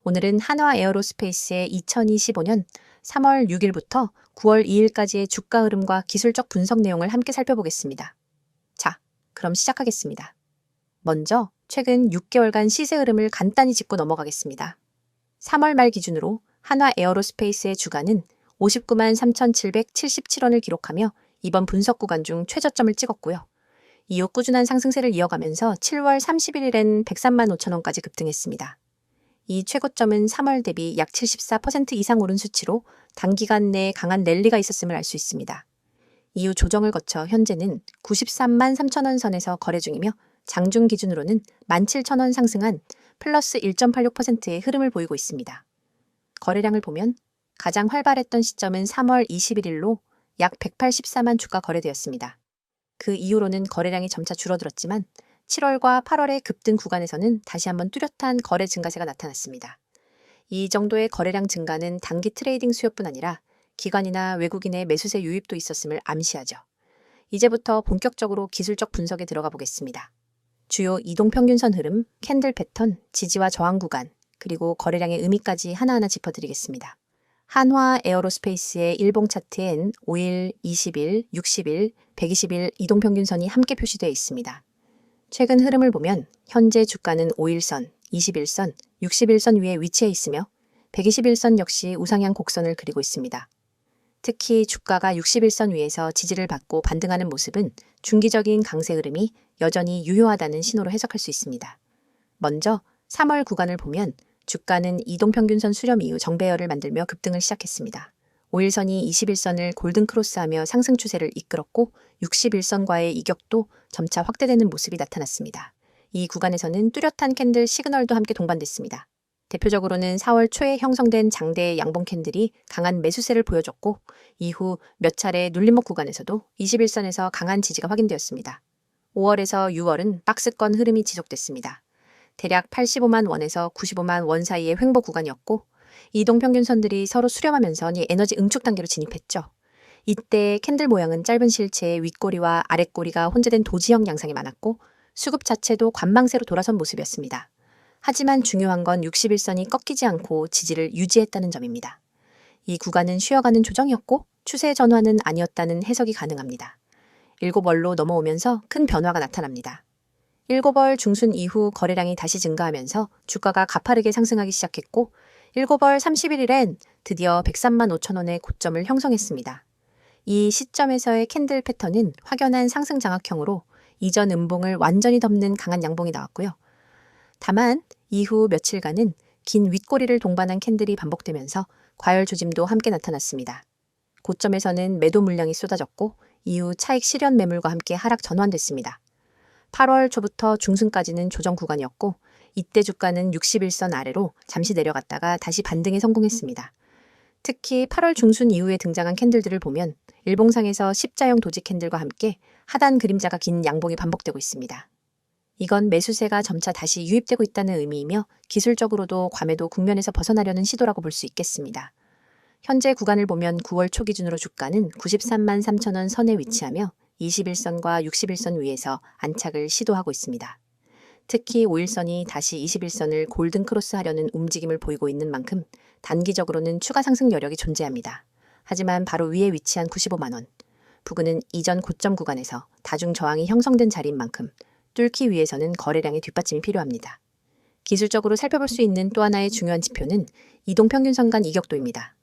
오늘은 한화 에어로스페이스의 2025년 3월 6일부터 9월 2일까지의 주가 흐름과 기술적 분석 내용을 함께 살펴보겠습니다. 자, 그럼 시작하겠습니다. 먼저 최근 6개월간 시세 흐름을 간단히 짚고 넘어가겠습니다. 3월 말 기준으로 한화 에어로스페이스의 주가는 59만 3,777원을 기록하며 이번 분석 구간 중 최저점을 찍었고요. 이후 꾸준한 상승세를 이어가면서 7월 31일엔 103만 5천원까지 급등했습니다. 이 최고점은 3월 대비 약 74% 이상 오른 수치로 단기간 내에 강한 랠리가 있었음을 알 수 있습니다. 이후 조정을 거쳐 현재는 93만 3천원 선에서 거래 중이며 장중 기준으로는 17,000원 상승한 플러스 1.86%의 흐름을 보이고 있습니다. 거래량을 보면 가장 활발했던 시점은 3월 21일로 약 184만 주가 거래되었습니다. 그 이후로는 거래량이 점차 줄어들었지만 7월과 8월의 급등 구간에서는 다시 한번 뚜렷한 거래 증가세가 나타났습니다. 이 정도의 거래량 증가는 단기 트레이딩 수요뿐 아니라 기관이나 외국인의 매수세 유입도 있었음을 암시하죠. 이제부터 본격적으로 기술적 분석에 들어가 보겠습니다. 주요 이동평균선 흐름, 캔들 패턴, 지지와 저항 구간, 그리고 거래량의 의미까지 하나하나 짚어드리겠습니다. 한화 에어로스페이스의 일봉 차트엔 5일, 20일, 60일, 120일 이동평균선이 함께 표시되어 있습니다. 최근 흐름을 보면 현재 주가는 5일선, 21선, 61선 위에 위치해 있으며 121선 역시 우상향 곡선을 그리고 있습니다. 특히 주가가 61선 위에서 지지를 받고 반등하는 모습은 중기적인 강세 흐름이 여전히 유효하다는 신호로 해석할 수 있습니다. 먼저 3월 구간을 보면 주가는 이동평균선 수렴 이후 정배열을 만들며 급등을 시작했습니다. 5일선이 21선을 골든 크로스하며 상승 추세를 이끌었고 61선과의 이격도 점차 확대되는 모습이 나타났습니다. 이 구간에서는 뚜렷한 캔들 시그널도 함께 동반됐습니다. 대표적으로는 4월 초에 형성된 장대의 양봉 캔들이 강한 매수세를 보여줬고 이후 몇 차례 눌림목 구간에서도 21선에서 강한 지지가 확인되었습니다. 5월에서 6월은 박스권 흐름이 지속됐습니다. 대략 85만 원에서 95만 원 사이의 횡보 구간이었고 이동평균선들이 서로 수렴하면서 에너지 응축 단계로 진입했죠. 이때 캔들 모양은 짧은 실체의 윗꼬리와 아랫꼬리가 혼재된 도지형 양상이 많았고 수급 자체도 관망세로 돌아선 모습이었습니다. 하지만 중요한 건 61선이 꺾이지 않고 지지를 유지했다는 점입니다. 이 구간은 쉬어가는 조정이었고 추세 전환은 아니었다는 해석이 가능합니다. 7월로 넘어오면서 큰 변화가 나타납니다. 7월 중순 이후 거래량이 다시 증가하면서 주가가 가파르게 상승하기 시작했고 7월 31일엔 드디어 103만 5천원의 고점을 형성했습니다. 이 시점에서의 캔들 패턴은 확연한 상승 장악형으로 이전 음봉을 완전히 덮는 강한 양봉이 나왔고요. 다만 이후 며칠간은 긴 윗꼬리를 동반한 캔들이 반복되면서 과열 조짐도 함께 나타났습니다. 고점에서는 매도 물량이 쏟아졌고 이후 차익 실현 매물과 함께 하락 전환됐습니다. 8월 초부터 중순까지는 조정 구간이었고 이때 주가는 61선 아래로 잠시 내려갔다가 다시 반등에 성공했습니다. 특히 8월 중순 이후에 등장한 캔들들을 보면 일봉상에서 십자형 도지 캔들과 함께 하단 그림자가 긴 양봉이 반복되고 있습니다. 이건 매수세가 점차 다시 유입되고 있다는 의미이며 기술적으로도 과매도 국면에서 벗어나려는 시도라고 볼 수 있겠습니다. 현재 구간을 보면 9월 초 기준으로 주가는 93만 3천원 선에 위치하며 21선과 61선 위에서 안착을 시도하고 있습니다. 특히 5일선이 다시 21선을 골든 크로스 하려는 움직임을 보이고 있는 만큼 단기적으로는 추가 상승 여력이 존재합니다. 하지만 바로 위에 위치한 95만원, 부근은 이전 고점 구간에서 다중 저항이 형성된 자리인 만큼 뚫기 위해서는 거래량의 뒷받침이 필요합니다. 기술적으로 살펴볼 수 있는 또 하나의 중요한 지표는 이동평균선 간 이격도입니다.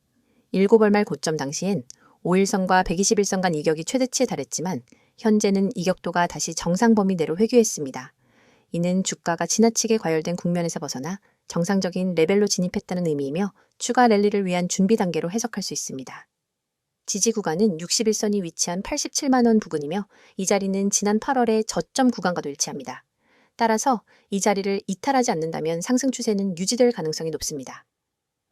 7월 말 고점 당시엔 5일선과 121선 간 이격이 최대치에 달했지만 현재는 이격도가 다시 정상 범위 내로 회귀했습니다. 이는 주가가 지나치게 과열된 국면에서 벗어나 정상적인 레벨로 진입했다는 의미이며 추가 랠리를 위한 준비 단계로 해석할 수 있습니다. 지지 구간은 61선이 위치한 87만원 부근이며 이 자리는 지난 8월의 저점 구간과도 일치합니다. 따라서 이 자리를 이탈하지 않는다면 상승 추세는 유지될 가능성이 높습니다.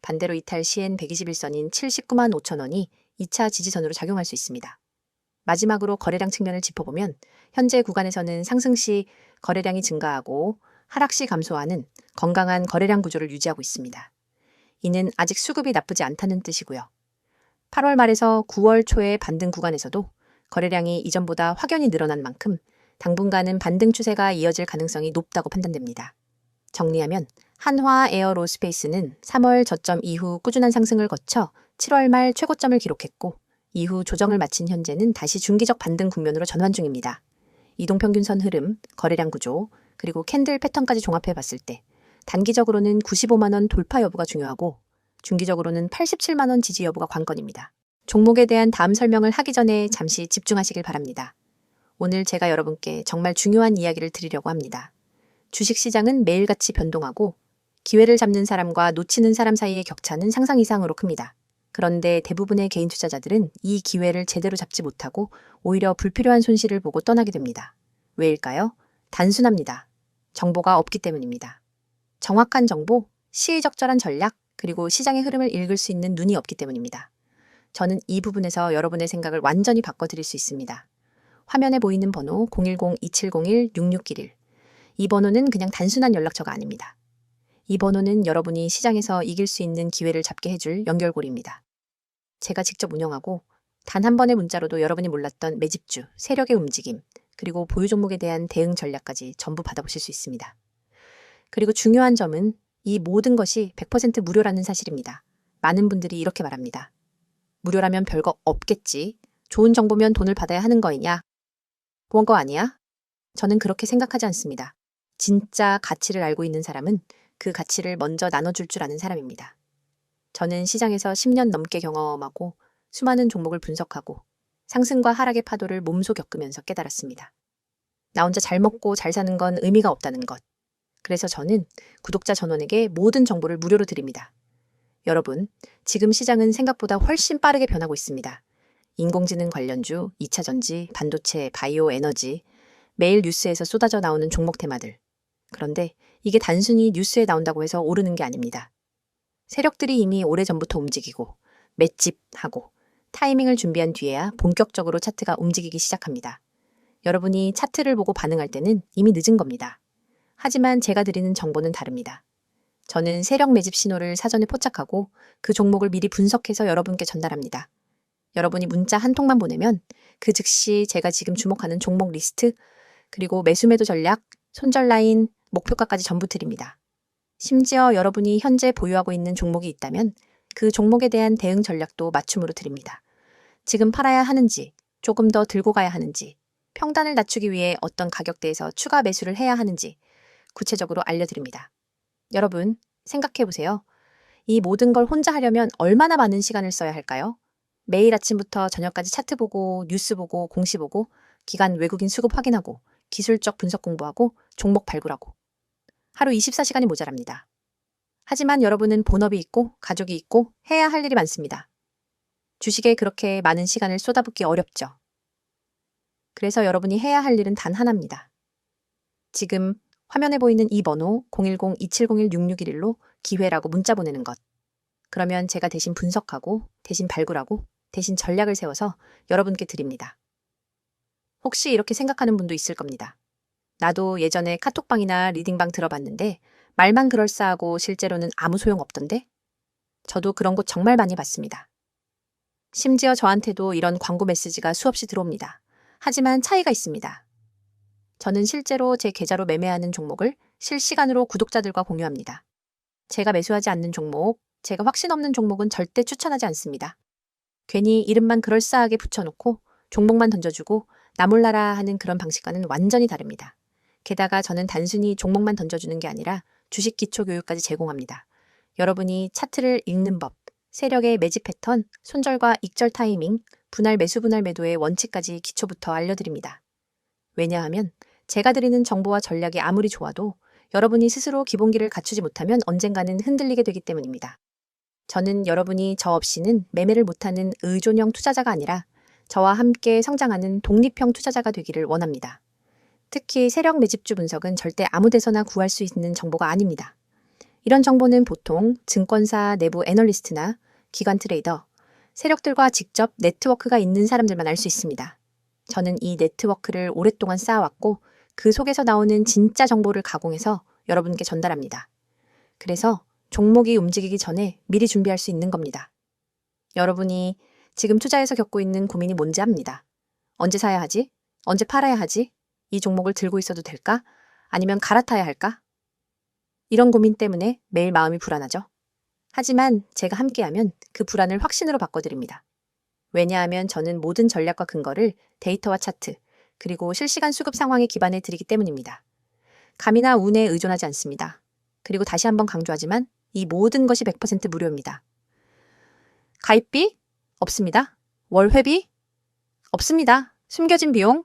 반대로 이탈 시엔 121선인 79만 5천원이 2차 지지선으로 작용할 수 있습니다. 마지막으로 거래량 측면을 짚어보면 현재 구간에서는 상승 시 거래량이 증가하고 하락 시 감소하는 건강한 거래량 구조를 유지하고 있습니다. 이는 아직 수급이 나쁘지 않다는 뜻이고요. 8월 말에서 9월 초의 반등 구간에서도 거래량이 이전보다 확연히 늘어난 만큼 당분간은 반등 추세가 이어질 가능성이 높다고 판단됩니다. 정리하면 한화 에어로스페이스는 3월 저점 이후 꾸준한 상승을 거쳐 7월 말 최고점을 기록했고 이후 조정을 마친 현재는 다시 중기적 반등 국면으로 전환 중입니다. 이동평균선 흐름, 거래량 구조, 그리고 캔들 패턴까지 종합해 봤을 때 단기적으로는 95만 원 돌파 여부가 중요하고 중기적으로는 87만 원 지지 여부가 관건입니다. 종목에 대한 다음 설명을 하기 전에 잠시 집중하시길 바랍니다. 오늘 제가 여러분께 정말 중요한 이야기를 드리려고 합니다. 주식시장은 매일같이 변동하고 기회를 잡는 사람과 놓치는 사람 사이의 격차는 상상 이상으로 큽니다. 그런데 대부분의 개인 투자자들은 이 기회를 제대로 잡지 못하고 오히려 불필요한 손실을 보고 떠나게 됩니다. 왜일까요? 단순합니다. 정보가 없기 때문입니다. 정확한 정보, 시의적절한 전략, 그리고 시장의 흐름을 읽을 수 있는 눈이 없기 때문입니다. 저는 이 부분에서 여러분의 생각을 완전히 바꿔드릴 수 있습니다. 화면에 보이는 번호 010-2701-6611. 이 번호는 그냥 단순한 연락처가 아닙니다. 이 번호는 여러분이 시장에서 이길 수 있는 기회를 잡게 해줄 연결고리입니다. 제가 직접 운영하고 단 한 번의 문자로도 여러분이 몰랐던 매집주, 세력의 움직임, 그리고 보유 종목에 대한 대응 전략까지 전부 받아보실 수 있습니다. 그리고 중요한 점은 이 모든 것이 100% 무료라는 사실입니다. 많은 분들이 이렇게 말합니다. 무료라면 별거 없겠지. 좋은 정보면 돈을 받아야 하는 거이냐? 그런 거 아니야? 저는 그렇게 생각하지 않습니다. 진짜 가치를 알고 있는 사람은 그 가치를 먼저 나눠줄 줄 아는 사람입니다. 저는 시장에서 10년 넘게 경험하고 수많은 종목을 분석하고 상승과 하락의 파도를 몸소 겪으면서 깨달았습니다. 나 혼자 잘 먹고 잘 사는 건 의미가 없다는 것. 그래서 저는 구독자 전원에게 모든 정보를 무료로 드립니다. 여러분, 지금 시장은 생각보다 훨씬 빠르게 변하고 있습니다. 인공지능 관련주, 2차 전지, 반도체, 바이오 에너지, 매일 뉴스에서 쏟아져 나오는 종목 테마들. 그런데 이게 단순히 뉴스에 나온다고 해서 오르는 게 아닙니다. 세력들이 이미 오래전부터 움직이고 맷집하고 타이밍을 준비한 뒤에야 본격적으로 차트가 움직이기 시작합니다. 여러분이 차트를 보고 반응할 때는 이미 늦은 겁니다. 하지만 제가 드리는 정보는 다릅니다. 저는 세력 매집 신호를 사전에 포착하고 그 종목을 미리 분석해서 여러분께 전달합니다. 여러분이 문자 한 통만 보내면 그 즉시 제가 지금 주목하는 종목 리스트, 그리고 매수 매도 전략, 손절 라인, 목표가까지 전부 드립니다. 심지어 여러분이 현재 보유하고 있는 종목이 있다면 그 종목에 대한 대응 전략도 맞춤으로 드립니다. 지금 팔아야 하는지, 조금 더 들고 가야 하는지, 평단을 낮추기 위해 어떤 가격대에서 추가 매수를 해야 하는지 구체적으로 알려드립니다. 여러분, 생각해보세요. 이 모든 걸 혼자 하려면 얼마나 많은 시간을 써야 할까요? 매일 아침부터 저녁까지 차트 보고, 뉴스 보고, 공시 보고, 기관 외국인 수급 확인하고, 기술적 분석 공부하고, 종목 발굴하고. 하루 24시간이 모자랍니다. 하지만 여러분은 본업이 있고, 가족이 있고, 해야 할 일이 많습니다. 주식에 그렇게 많은 시간을 쏟아붓기 어렵죠. 그래서 여러분이 해야 할 일은 단 하나입니다. 지금 화면에 보이는 이 번호 010-2701-6611로 기회라고 문자 보내는 것. 그러면 제가 대신 분석하고, 대신 발굴하고, 대신 전략을 세워서 여러분께 드립니다. 혹시 이렇게 생각하는 분도 있을 겁니다. 나도 예전에 카톡방이나 리딩방 들어봤는데 말만 그럴싸하고 실제로는 아무 소용 없던데? 저도 그런 곳 정말 많이 봤습니다. 심지어 저한테도 이런 광고 메시지가 수없이 들어옵니다. 하지만 차이가 있습니다. 저는 실제로 제 계좌로 매매하는 종목을 실시간으로 구독자들과 공유합니다. 제가 매수하지 않는 종목, 제가 확신 없는 종목은 절대 추천하지 않습니다. 괜히 이름만 그럴싸하게 붙여놓고 종목만 던져주고 나 몰라라 하는 그런 방식과는 완전히 다릅니다. 게다가 저는 단순히 종목만 던져주는 게 아니라 주식 기초 교육까지 제공합니다. 여러분이 차트를 읽는 법, 세력의 매집 패턴, 손절과 익절 타이밍, 분할 매수 분할 매도의 원칙까지 기초부터 알려드립니다. 왜냐하면 제가 드리는 정보와 전략이 아무리 좋아도 여러분이 스스로 기본기를 갖추지 못하면 언젠가는 흔들리게 되기 때문입니다. 저는 여러분이 저 없이는 매매를 못하는 의존형 투자자가 아니라 저와 함께 성장하는 독립형 투자자가 되기를 원합니다. 특히 세력 매집주 분석은 절대 아무 데서나 구할 수 있는 정보가 아닙니다. 이런 정보는 보통 증권사 내부 애널리스트나 기관 트레이더, 세력들과 직접 네트워크가 있는 사람들만 알 수 있습니다. 저는 이 네트워크를 오랫동안 쌓아왔고 그 속에서 나오는 진짜 정보를 가공해서 여러분께 전달합니다. 그래서 종목이 움직이기 전에 미리 준비할 수 있는 겁니다. 여러분이 지금 투자에서 겪고 있는 고민이 뭔지 압니다. 언제 사야 하지? 언제 팔아야 하지? 이 종목을 들고 있어도 될까? 아니면 갈아타야 할까? 이런 고민 때문에 매일 마음이 불안하죠. 하지만 제가 함께하면 그 불안을 확신으로 바꿔드립니다. 왜냐하면 저는 모든 전략과 근거를 데이터와 차트, 그리고 실시간 수급 상황에 기반해 드리기 때문입니다. 감이나 운에 의존하지 않습니다. 그리고 다시 한번 강조하지만 이 모든 것이 100% 무료입니다. 가입비? 없습니다. 월회비? 없습니다. 숨겨진 비용?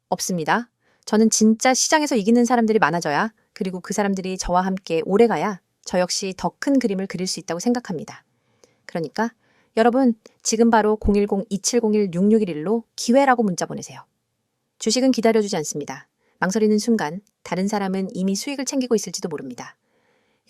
없습니다. 저는 진짜 시장에서 이기는 사람들이 많아져야, 그리고 그 사람들이 저와 함께 오래가야 저 역시 더 큰 그림을 그릴 수 있다고 생각합니다. 그러니까 여러분, 지금 바로 010-2701-6611로 기회라고 문자 보내세요. 주식은 기다려주지 않습니다. 망설이는 순간 다른 사람은 이미 수익을 챙기고 있을지도 모릅니다.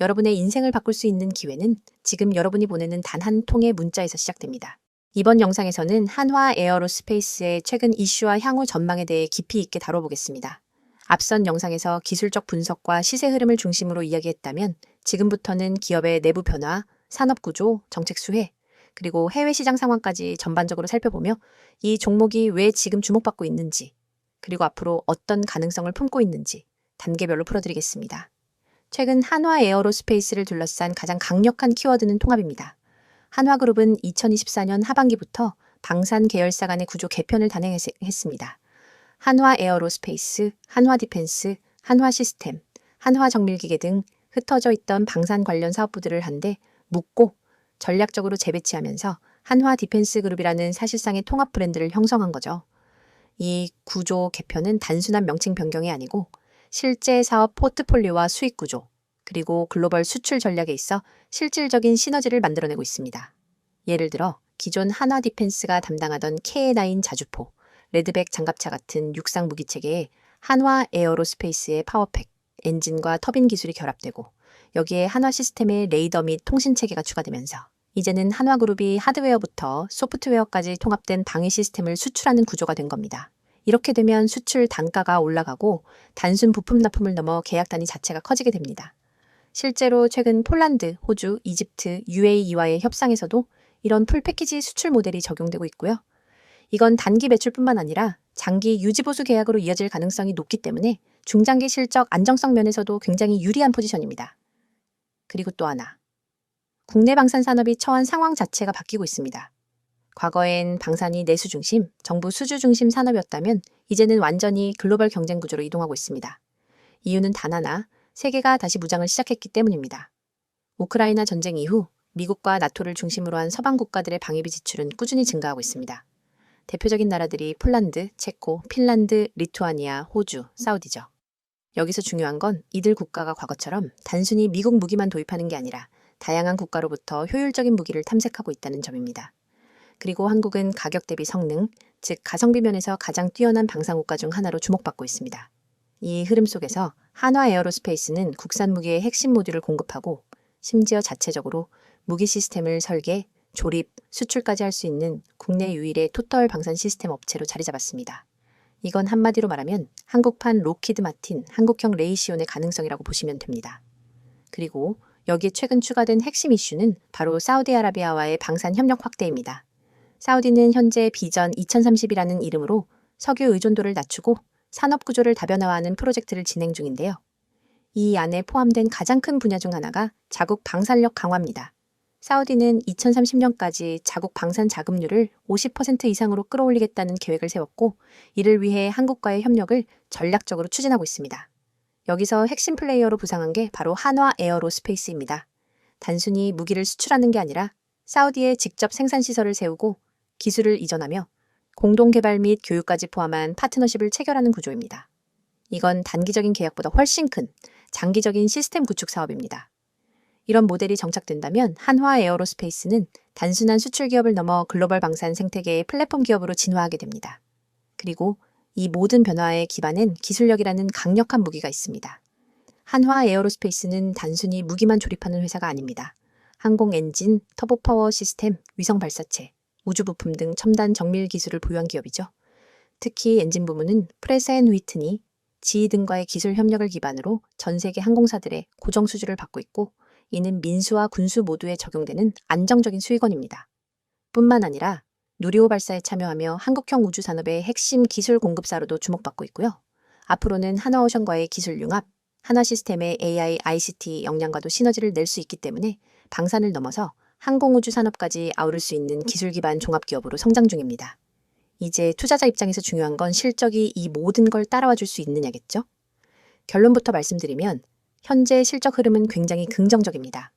여러분의 인생을 바꿀 수 있는 기회는 지금 여러분이 보내는 단 한 통의 문자에서 시작됩니다. 이번 영상에서는 한화 에어로스페이스의 최근 이슈와 향후 전망에 대해 깊이 있게 다뤄보겠습니다. 앞선 영상에서 기술적 분석과 시세 흐름을 중심으로 이야기했다면 지금부터는 기업의 내부 변화, 산업 구조, 정책 수혜, 그리고 해외 시장 상황까지 전반적으로 살펴보며 이 종목이 왜 지금 주목받고 있는지, 그리고 앞으로 어떤 가능성을 품고 있는지 단계별로 풀어드리겠습니다. 최근 한화 에어로스페이스를 둘러싼 가장 강력한 키워드는 통합입니다. 한화그룹은 2024년 하반기부터 방산 계열사 간의 구조 개편을 단행했습니다. 한화 에어로스페이스, 한화 디펜스, 한화 시스템, 한화 정밀기계 등 흩어져 있던 방산 관련 사업부들을 한데 묶고 전략적으로 재배치하면서 한화 디펜스 그룹이라는 사실상의 통합 브랜드를 형성한 거죠. 이 구조 개편은 단순한 명칭 변경이 아니고 실제 사업 포트폴리오와 수익 구조, 그리고 글로벌 수출 전략에 있어 실질적인 시너지를 만들어내고 있습니다. 예를 들어 기존 한화 디펜스가 담당하던 KA9 자주포, 레드백 장갑차 같은 육상 무기 체계에 한화 에어로스페이스의 파워팩, 엔진과 터빈 기술이 결합되고 여기에 한화 시스템의 레이더 및 통신 체계가 추가되면서 이제는 한화그룹이 하드웨어부터 소프트웨어까지 통합된 방위 시스템을 수출하는 구조가 된 겁니다. 이렇게 되면 수출 단가가 올라가고 단순 부품 납품을 넘어 계약 단위 자체가 커지게 됩니다. 실제로 최근 폴란드, 호주, 이집트, UAE와의 협상에서도 이런 풀패키지 수출 모델이 적용되고 있고요. 이건 단기 매출뿐만 아니라 장기 유지보수 계약으로 이어질 가능성이 높기 때문에 중장기 실적 안정성 면에서도 굉장히 유리한 포지션입니다. 그리고 또 하나, 국내 방산 산업이 처한 상황 자체가 바뀌고 있습니다. 과거엔 방산이 내수 중심, 정부 수주 중심 산업이었다면 이제는 완전히 글로벌 경쟁 구조로 이동하고 있습니다. 이유는 단 하나, 세계가 다시 무장을 시작했기 때문입니다. 우크라이나 전쟁 이후 미국과 나토를 중심으로 한 서방 국가들의 방위비 지출은 꾸준히 증가하고 있습니다. 대표적인 나라들이 폴란드, 체코, 핀란드, 리투아니아, 호주, 사우디죠. 여기서 중요한 건 이들 국가가 과거처럼 단순히 미국 무기만 도입하는 게 아니라 다양한 국가로부터 효율적인 무기를 탐색하고 있다는 점입니다. 그리고 한국은 가격 대비 성능, 즉 가성비 면에서 가장 뛰어난 방산국가 중 하나로 주목받고 있습니다. 이 흐름 속에서 한화 에어로스페이스는 국산 무기의 핵심 모듈을 공급하고 심지어 자체적으로 무기 시스템을 설계, 조립, 수출까지 할 수 있는 국내 유일의 토털 방산 시스템 업체로 자리 잡았습니다. 이건 한마디로 말하면 한국판 로키드 마틴, 한국형 레이시온의 가능성이라고 보시면 됩니다. 그리고 여기에 최근 추가된 핵심 이슈는 바로 사우디아라비아와의 방산 협력 확대입니다. 사우디는 현재 비전 2030이라는 이름으로 석유 의존도를 낮추고 산업 구조를 다변화하는 프로젝트를 진행 중인데요. 이 안에 포함된 가장 큰 분야 중 하나가 자국 방산력 강화입니다. 사우디는 2030년까지 자국 방산 자금률을 50% 이상으로 끌어올리겠다는 계획을 세웠고 이를 위해 한국과의 협력을 전략적으로 추진하고 있습니다. 여기서 핵심 플레이어로 부상한 게 바로 한화 에어로스페이스입니다. 단순히 무기를 수출하는 게 아니라 사우디에 직접 생산시설을 세우고 기술을 이전하며 공동개발 및 교육까지 포함한 파트너십을 체결하는 구조입니다. 이건 단기적인 계약보다 훨씬 큰 장기적인 시스템 구축 사업입니다. 이런 모델이 정착된다면 한화 에어로스페이스는 단순한 수출 기업을 넘어 글로벌 방산 생태계의 플랫폼 기업으로 진화하게 됩니다. 그리고 이 모든 변화의 기반엔 기술력이라는 강력한 무기가 있습니다. 한화 에어로스페이스는 단순히 무기만 조립하는 회사가 아닙니다. 항공 엔진, 터보 파워 시스템, 위성 발사체, 우주 부품 등 첨단 정밀 기술을 보유한 기업이죠. 특히 엔진 부문은 프레스 앤 휘트니, GE 등과의 기술 협력을 기반으로 전 세계 항공사들의 고정 수주를 받고 있고 이는 민수와 군수 모두에 적용되는 안정적인 수익원입니다. 뿐만 아니라 누리호 발사에 참여하며 한국형 우주산업의 핵심 기술 공급사로도 주목받고 있고요. 앞으로는 한화오션과의 기술 융합, 한화 시스템의 AI, ICT 역량과도 시너지를 낼 수 있기 때문에 방산을 넘어서 항공우주 산업까지 아우를 수 있는 기술 기반 종합기업으로 성장 중입니다. 이제 투자자 입장에서 중요한 건 실적이 이 모든 걸 따라와 줄 수 있느냐겠죠? 결론부터 말씀드리면 현재 실적 흐름은 굉장히 긍정적입니다.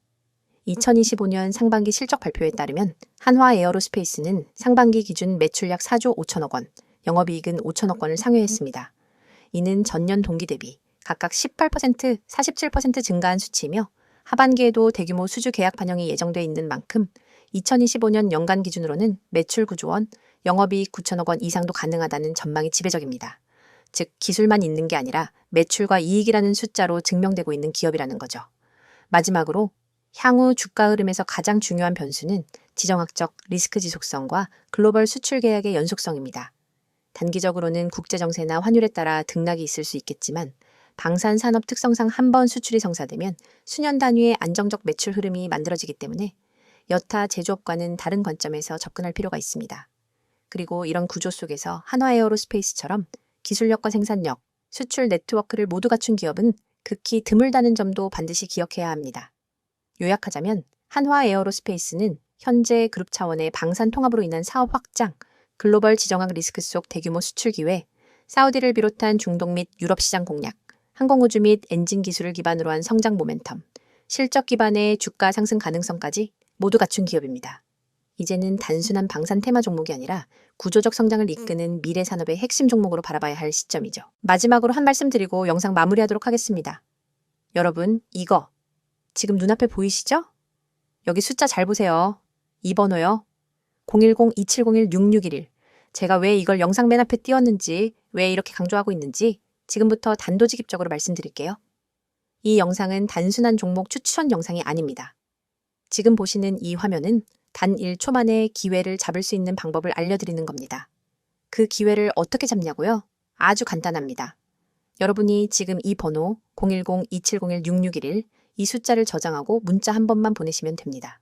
2025년 상반기 실적 발표에 따르면 한화 에어로스페이스는 상반기 기준 매출 약 4조 5천억 원, 영업이익은 5천억 원을 상회했습니다. 이는 전년 동기 대비 각각 18%, 47% 증가한 수치이며 하반기에도 대규모 수주 계약 반영이 예정돼 있는 만큼 2025년 연간 기준으로는 매출 9조 원, 영업이익 9천억 원 이상도 가능하다는 전망이 지배적입니다. 즉 기술만 있는 게 아니라 매출과 이익이라는 숫자로 증명되고 있는 기업이라는 거죠. 마지막으로 향후 주가 흐름에서 가장 중요한 변수는 지정학적 리스크 지속성과 글로벌 수출 계약의 연속성입니다. 단기적으로는 국제 정세나 환율에 따라 등락이 있을 수 있겠지만 방산 산업 특성상 한 번 수출이 성사되면 수년 단위의 안정적 매출 흐름이 만들어지기 때문에 여타 제조업과는 다른 관점에서 접근할 필요가 있습니다. 그리고 이런 구조 속에서 한화 에어로스페이스처럼 기술력과 생산력, 수출 네트워크를 모두 갖춘 기업은 극히 드물다는 점도 반드시 기억해야 합니다. 요약하자면 한화 에어로스페이스는 현재 그룹 차원의 방산 통합으로 인한 사업 확장, 글로벌 지정학 리스크 속 대규모 수출 기회, 사우디를 비롯한 중동 및 유럽 시장 공략, 항공우주 및 엔진 기술을 기반으로 한 성장 모멘텀, 실적 기반의 주가 상승 가능성까지 모두 갖춘 기업입니다. 이제는 단순한 방산 테마 종목이 아니라 구조적 성장을 이끄는 미래 산업의 핵심 종목으로 바라봐야 할 시점이죠. 마지막으로 한 말씀 드리고 영상 마무리하도록 하겠습니다. 여러분, 이거 지금 눈앞에 보이시죠? 여기 숫자 잘 보세요. 이 번호요. 010-2701-6611. 제가 왜 이걸 영상 맨 앞에 띄웠는지, 왜 이렇게 강조하고 있는지 지금부터 단도직입적으로 말씀드릴게요. 이 영상은 단순한 종목 추천 영상이 아닙니다. 지금 보시는 이 화면은 단 1초 만에 기회를 잡을 수 있는 방법을 알려드리는 겁니다. 그 기회를 어떻게 잡냐고요? 아주 간단합니다. 여러분이 지금 이 번호 010-2701-6611 이 숫자를 저장하고 문자 한 번만 보내시면 됩니다.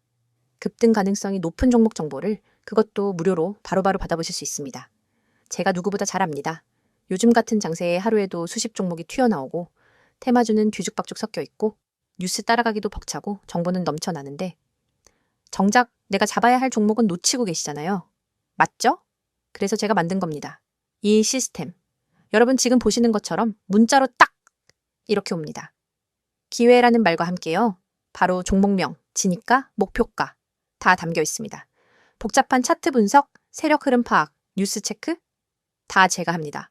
급등 가능성이 높은 종목 정보를 그것도 무료로 바로바로 받아보실 수 있습니다. 제가 누구보다 잘 압니다. 요즘 같은 장세에 하루에도 수십 종목이 튀어나오고 테마주는 뒤죽박죽 섞여 있고 뉴스 따라가기도 벅차고 정보는 넘쳐나는데 정작 내가 잡아야 할 종목은 놓치고 계시잖아요. 맞죠? 그래서 제가 만든 겁니다. 이 시스템. 여러분 지금 보시는 것처럼 문자로 딱 이렇게 옵니다. 기회라는 말과 함께요. 바로 종목명, 진입가, 목표가 다 담겨 있습니다. 복잡한 차트 분석, 세력 흐름 파악, 뉴스 체크 다 제가 합니다.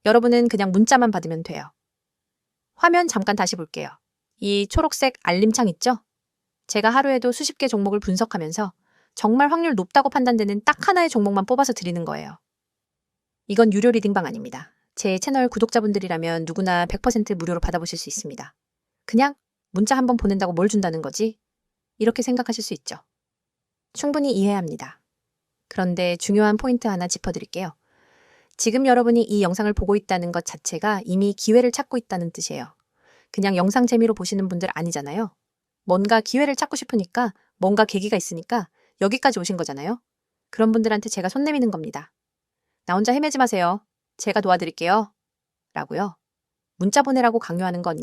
여러분은 그냥 문자만 받으면 돼요. 화면 잠깐 다시 볼게요. 이 초록색 알림창 있죠? 제가 하루에도 수십 개 종목을 분석하면서 정말 확률 높다고 판단되는 딱 하나의 종목만 뽑아서 드리는 거예요. 이건 유료 리딩방 아닙니다. 제 채널 구독자분들이라면 누구나 100% 무료로 받아보실 수 있습니다. 그냥 문자 한번 보낸다고 뭘 준다는 거지? 이렇게 생각하실 수 있죠. 충분히 이해합니다. 그런데 중요한 포인트 하나 짚어드릴게요. 지금 여러분이 이 영상을 보고 있다는 것 자체가 이미 기회를 찾고 있다는 뜻이에요. 그냥 영상 재미로 보시는 분들 아니잖아요. 뭔가 기회를 찾고 싶으니까 뭔가 계기가 있으니까 여기까지 오신 거잖아요. 그런 분들한테 제가 손 내미는 겁니다. 나 혼자 헤매지 마세요. 제가 도와드릴게요. 라고요. 문자 보내라고 강요하는 건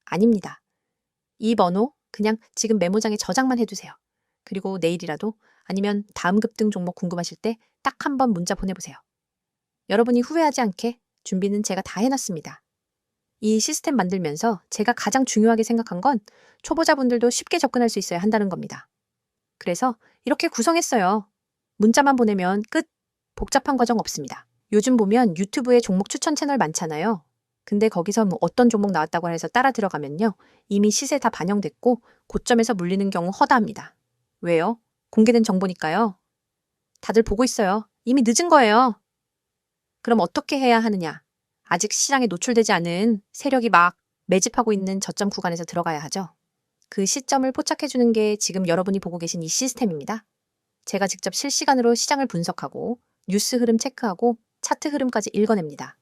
아닙니다. 이 번호 그냥 지금 메모장에 저장만 해두세요. 그리고 내일이라도 아니면 다음 급등 종목 궁금하실 때 딱 한 번 문자 보내보세요. 여러분이 후회하지 않게 준비는 제가 다 해놨습니다. 이 시스템 만들면서 제가 가장 중요하게 생각한 건 초보자분들도 쉽게 접근할 수 있어야 한다는 겁니다. 그래서 이렇게 구성했어요. 문자만 보내면 끝! 복잡한 과정 없습니다. 요즘 보면 유튜브에 종목 추천 채널 많잖아요. 근데 거기서 뭐 어떤 종목 나왔다고 해서 따라 들어가면요. 이미 시세 다 반영됐고 고점에서 물리는 경우 허다합니다. 왜요? 공개된 정보니까요. 다들 보고 있어요. 이미 늦은 거예요. 그럼 어떻게 해야 하느냐? 아직 시장에 노출되지 않은 세력이 막 매집하고 있는 저점 구간에서 들어가야 하죠. 그 시점을 포착해주는 게 지금 여러분이 보고 계신 이 시스템입니다. 제가 직접 실시간으로 시장을 분석하고 뉴스 흐름 체크하고 차트 흐름까지 읽어냅니다.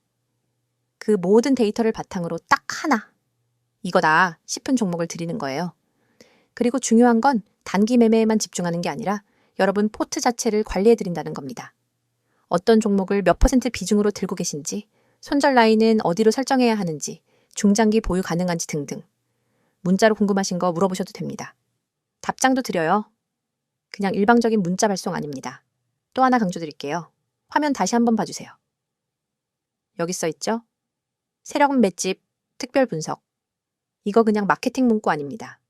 그 모든 데이터를 바탕으로 딱 하나, 이거다 싶은 종목을 드리는 거예요. 그리고 중요한 건 단기 매매에만 집중하는 게 아니라 여러분 포트 자체를 관리해드린다는 겁니다. 어떤 종목을 몇 % 비중으로 들고 계신지, 손절 라인은 어디로 설정해야 하는지, 중장기 보유 가능한지 등등. 문자로 궁금하신 거 물어보셔도 됩니다. 답장도 드려요. 그냥 일방적인 문자 발송 아닙니다. 또 하나 강조드릴게요. 화면 다시 한번 봐주세요. 여기 써 있죠? 세력 맷집, 특별 분석. 이거 그냥 마케팅 문구 아닙니다.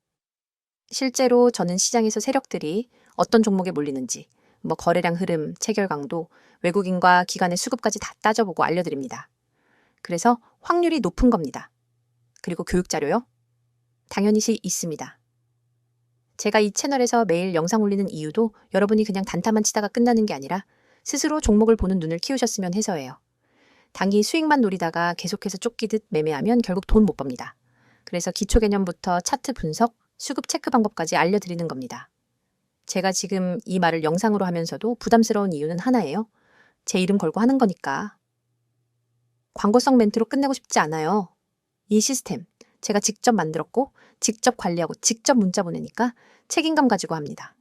실제로 저는 시장에서 세력들이 어떤 종목에 몰리는지, 거래량 흐름, 체결 강도, 외국인과 기관의 수급까지 다 따져보고 알려드립니다. 그래서 확률이 높은 겁니다. 그리고 교육 자료요? 당연히 있습니다. 제가 이 채널에서 매일 영상 올리는 이유도 여러분이 그냥 단타만 치다가 끝나는 게 아니라 스스로 종목을 보는 눈을 키우셨으면 해서예요. 단기 수익만 노리다가 계속해서 쫓기듯 매매하면 결국 돈 못 법니다. 그래서 기초 개념부터 차트 분석, 수급 체크 방법까지 알려드리는 겁니다. 제가 지금 이 말을 영상으로 하면서도 부담스러운 이유는 하나예요. 제 이름 걸고 하는 거니까. 광고성 멘트로 끝내고 싶지 않아요. 이 시스템 제가 직접 만들었고 직접 관리하고 직접 문자 보내니까 책임감 가지고 합니다.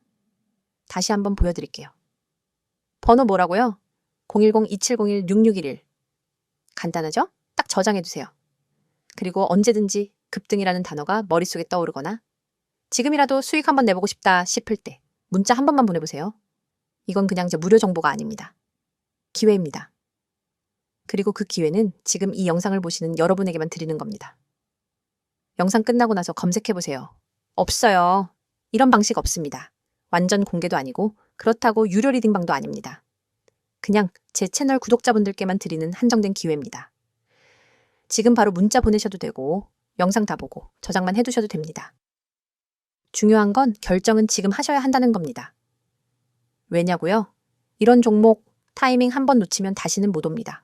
다시 한번 보여드릴게요. 번호 뭐라고요? 010-2701-6611. 간단하죠? 딱 저장해두세요. 그리고 언제든지 급등이라는 단어가 머릿속에 떠오르거나 지금이라도 수익 한번 내보고 싶다 싶을 때 문자 한 번만 보내보세요. 이건 그냥 무료 정보가 아닙니다. 기회입니다. 그리고 그 기회는 지금 이 영상을 보시는 여러분에게만 드리는 겁니다. 영상 끝나고 나서 검색해보세요. 없어요. 이런 방식 없습니다. 완전 공개도 아니고 그렇다고 유료 리딩방도 아닙니다. 그냥 제 채널 구독자분들께만 드리는 한정된 기회입니다. 지금 바로 문자 보내셔도 되고 영상 다 보고 저장만 해두셔도 됩니다. 중요한 건 결정은 지금 하셔야 한다는 겁니다. 왜냐고요? 이런 종목 타이밍 한 번 놓치면 다시는 못 옵니다.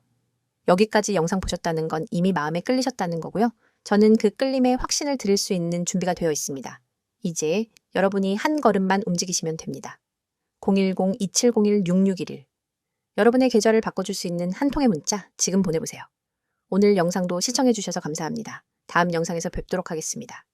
여기까지 영상 보셨다는 건 이미 마음에 끌리셨다는 거고요. 저는 그 끌림에 확신을 드릴 수 있는 준비가 되어 있습니다. 이제 여러분이 한 걸음만 움직이시면 됩니다. 010-2701-6611. 여러분의 계좌를 바꿔줄 수 있는 한 통의 문자 지금 보내보세요. 오늘 영상도 시청해주셔서 감사합니다. 다음 영상에서 뵙도록 하겠습니다.